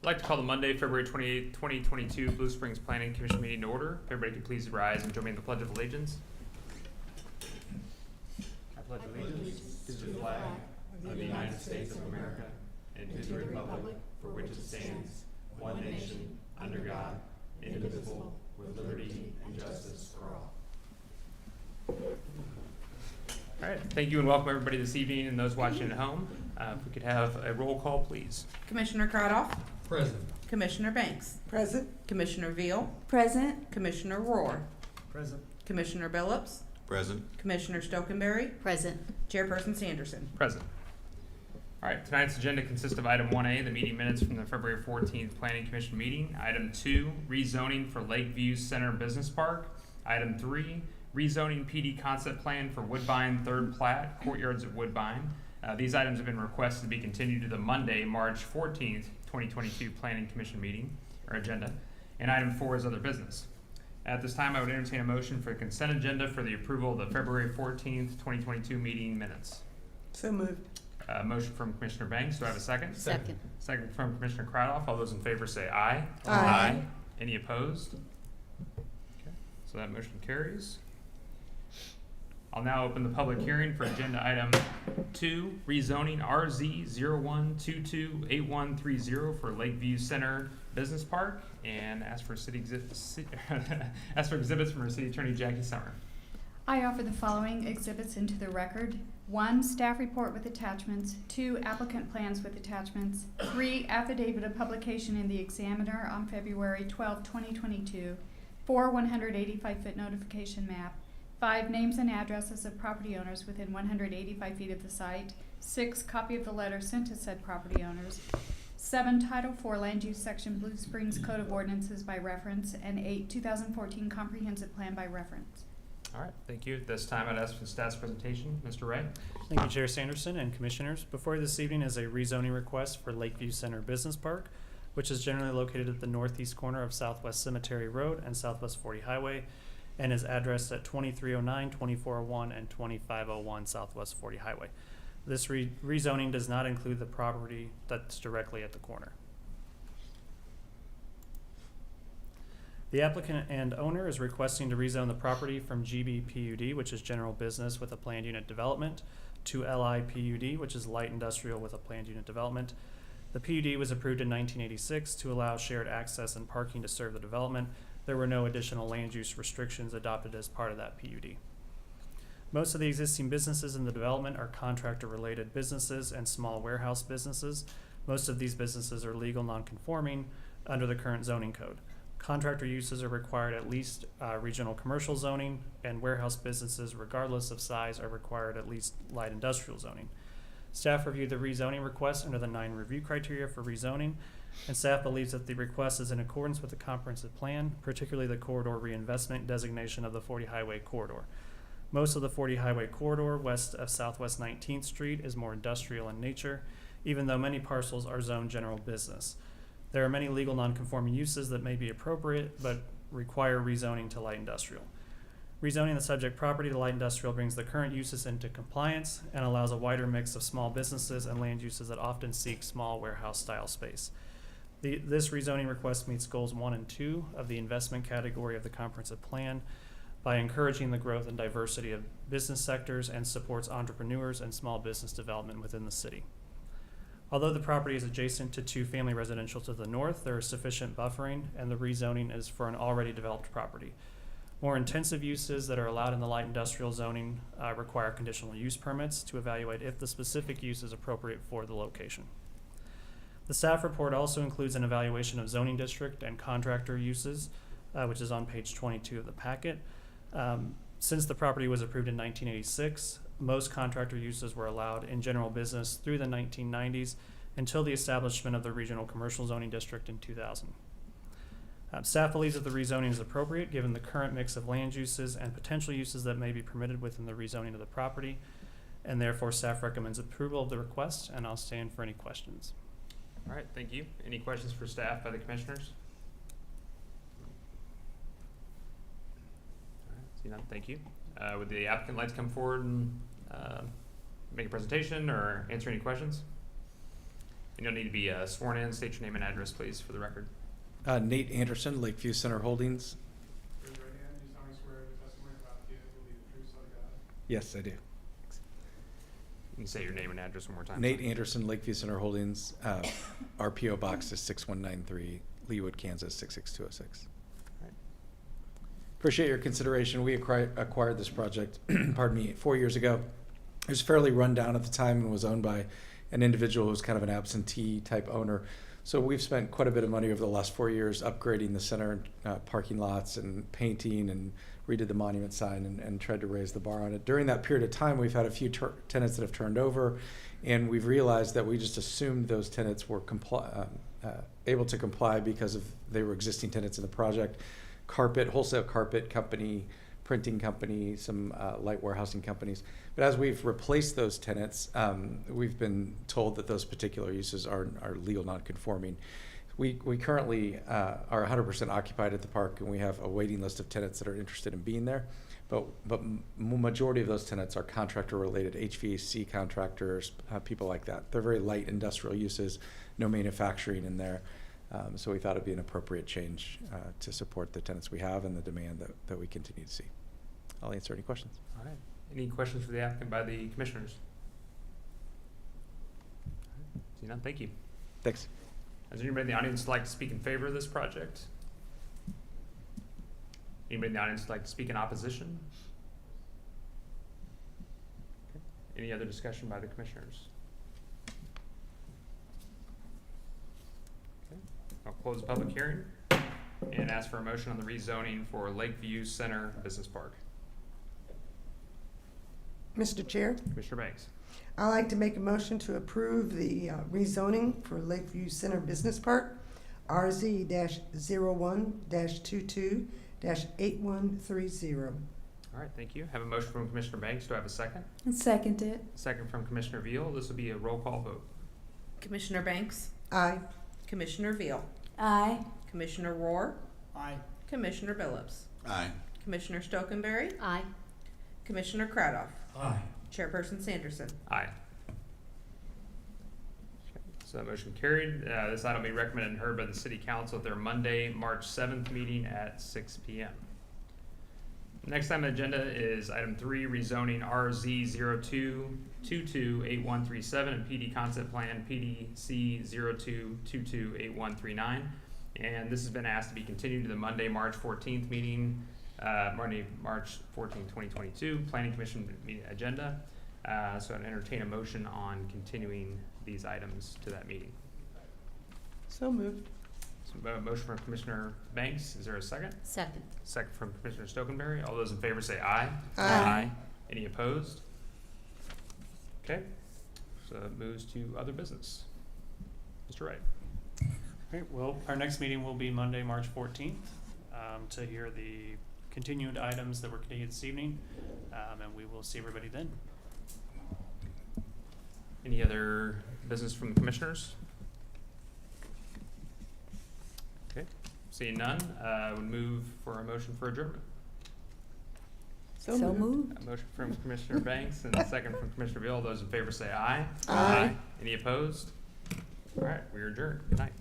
I'd like to call the Monday, February 28th, 2022 Blue Springs Planning Commission meeting to order. If everybody could please rise and join me in the Pledge of Allegiance. I pledge allegiance to the flag of the United States of America and to the republic for which it stands, one nation, under God, indivisible, with liberty and justice for all. All right, thank you and welcome everybody this evening and those watching at home. If we could have a roll call, please. Commissioner Cradoff. Present. Commissioner Banks. Present. Commissioner Veal. Present. Commissioner Rohr. Present. Commissioner Billups. Present. Commissioner Stokenberry. Present. Chairperson Sanderson. Present. All right, tonight's agenda consists of item 1A, the meeting minutes from the February 14th Planning Commission meeting. Item 2, rezoning for Lakeview Center Business Park. Item 3, rezoning PD concept plan for Woodbine third plat, Courtyards of Woodbine. These items have been requested to be continued to the Monday, March 14th, 2022 Planning Commission meeting or agenda. And item 4 is other business. At this time, I would entertain a motion for the consent agenda for the approval of the February 14th, 2022 meeting minutes. So moved. Motion from Commissioner Banks. Do I have a second? Second. Second from Commissioner Cradoff. All those in favor say aye. Aye. Any opposed? Okay, so that motion carries. I'll now open the public hearing for agenda item 2, rezoning RZ 01228130 for Lakeview Center Business Park, and ask for exhibits from our City Attorney Jackie Summer. I offer the following exhibits into the record. 1, staff report with attachments. 2, applicant plans with attachments. 3, affidavit of publication in the Examiner on February 12, 2022. 4, 185-foot notification map. 5, names and addresses of property owners within 185 feet of the site. 6, copy of the letter sent to said property owners. 7, Title IV Land Use Section Blue Springs Code of Ordinances by reference. And 8, 2014 Comprehensive Plan by reference. All right, thank you. At this time, I'd ask for the staff's presentation. Mr. Ray. Thank you, Chair Sanderson and Commissioners. Before you this evening is a rezoning request for Lakeview Center Business Park, which is generally located at the northeast corner of Southwest Cemetery Road and Southwest 40 Highway, and is addressed at 2309, 2401, and 2501 Southwest 40 Highway. This rezoning does not include the property that's directly at the corner. The applicant and owner is requesting to rezone the property from GB PUD, which is general business with a planned unit development, to LI PUD, which is light industrial with a planned unit development. The PUD was approved in 1986 to allow shared access and parking to serve the development. There were no additional land use restrictions adopted as part of that PUD. Most of the existing businesses in the development are contractor-related businesses and small warehouse businesses. Most of these businesses are legal non-conforming under the current zoning code. Contractor uses are required at least regional commercial zoning, and warehouse businesses, regardless of size, are required at least light industrial zoning. Staff reviewed the rezoning request under the 9 review criteria for rezoning, and staff believes that the request is in accordance with the comprehensive plan, particularly the corridor reinvestment designation of the 40 Highway corridor. Most of the 40 Highway corridor west of Southwest 19th Street is more industrial in nature, even though many parcels are zoned general business. There are many legal non-conforming uses that may be appropriate but require rezoning to light industrial. Rezoning the subject property to light industrial brings the current uses into compliance and allows a wider mix of small businesses and land uses that often seek small warehouse-style space. This rezoning request meets goals 1 and 2 of the investment category of the comprehensive plan by encouraging the growth and diversity of business sectors and supports entrepreneurs and small business development within the city. Although the property is adjacent to 2 family residential to the north, there is sufficient buffering, and the rezoning is for an already developed property. More intensive uses that are allowed in the light industrial zoning require conditional use permits to evaluate if the specific use is appropriate for the location. The staff report also includes an evaluation of zoning district and contractor uses, which is on page 22 of the packet. Since the property was approved in 1986, most contractor uses were allowed in general business through the 1990s until the establishment of the regional commercial zoning district in 2000. Staff believes that the rezoning is appropriate given the current mix of land uses and potential uses that may be permitted within the rezoning of the property, and therefore staff recommends approval of the request, and I'll stand for any questions. All right, thank you. Any questions for staff by the commissioners? All right, see none, thank you. Would the applicant like to come forward and make a presentation or answer any questions? And you'll need to be sworn in. State your name and address, please, for the record. Nate Anderson, Lakeview Center Holdings. Raise your right hand. Do you solemnly swear the testimony about you will be the truth, so help you God? Yes, I do. You can say your name and address one more time. Nate Anderson, Lakeview Center Holdings. Our PO box is 6193, Leawood, Kansas 66206. Right. Appreciate your consideration. We acquired this project, pardon me, 4 years ago. It was fairly run down at the time and was owned by an individual who was kind of an absentee type owner. So we've spent quite a bit of money over the last 4 years upgrading the center, parking lots and painting, and redid the monument sign and tried to raise the bar on it. During that period of time, we've had a few tenants that have turned over, and we've realized that we just assumed those tenants were able to comply because of they were existing tenants in the project. Wholesale carpet company, printing company, some light warehousing companies. But as we've replaced those tenants, we've been told that those particular uses are legal non-conforming. We currently are 100% occupied at the park, and we have a waiting list of tenants that are interested in being there. But majority of those tenants are contractor-related, HVAC contractors, people like that. They're very light industrial uses, no manufacturing in there. So we thought it'd be an appropriate change to support the tenants we have and the demand that we continue to see. I'll answer any questions. All right. Any questions for the applicant by the commissioners? See none, thank you. Thanks. Is there anybody in the audience who'd like to speak in favor of this project? Anybody in the audience who'd like to speak in opposition? Okay. Any other discussion by the commissioners? Okay. I'll close the public hearing and ask for a motion on the rezoning for Lakeview Center Business Park. Mr. Chair, Commissioner Banks. I'd like to make a motion to approve the rezoning for Lakeview Center Business Park, RZ-01-22-8130. All right, thank you. Have a motion from Commissioner Banks. Do I have a second? Second it. Second from Commissioner Veal. This will be a roll call vote. Commissioner Banks, Aye. Commissioner Veal, Aye. Commissioner Rohr, Aye. Commissioner Billups, Aye. Commissioner Stokenberry, Aye. Commissioner Cradoff, Aye. Chairperson Sanderson. Aye. Okay, so that motion carried. This item will be recommended and heard by the City Council at their Monday, March 7th meeting at 6 p.m. Next item on the agenda is item 3, rezoning RZ-02-22-8137 and PD Concept Plan PDC-02-22-8139. And this has been asked to be continued to the Monday, March 14th meeting, Monday, March 14th, 2022, Planning Commission meeting agenda. So I'd entertain a motion on continuing these items to that meeting. So moved. So, motion from Commissioner Banks. Is there a second? Second. Second from Commissioner Stokenberry. All those in favor say aye. Aye. Any opposed? Okay, so it moves to other business. Mr. Wright. Great, well, our next meeting will be Monday, March 14th, to hear the continued items that were continued this evening, and we will see everybody then. Any other business from the commissioners? Okay, seeing none, would move for a motion for adjournment. So moved. moved. A motion from Commissioner Banks and a second from Commissioner Veal. All those in favor say aye. Aye. Any opposed? All right, we are adjourned. Good night.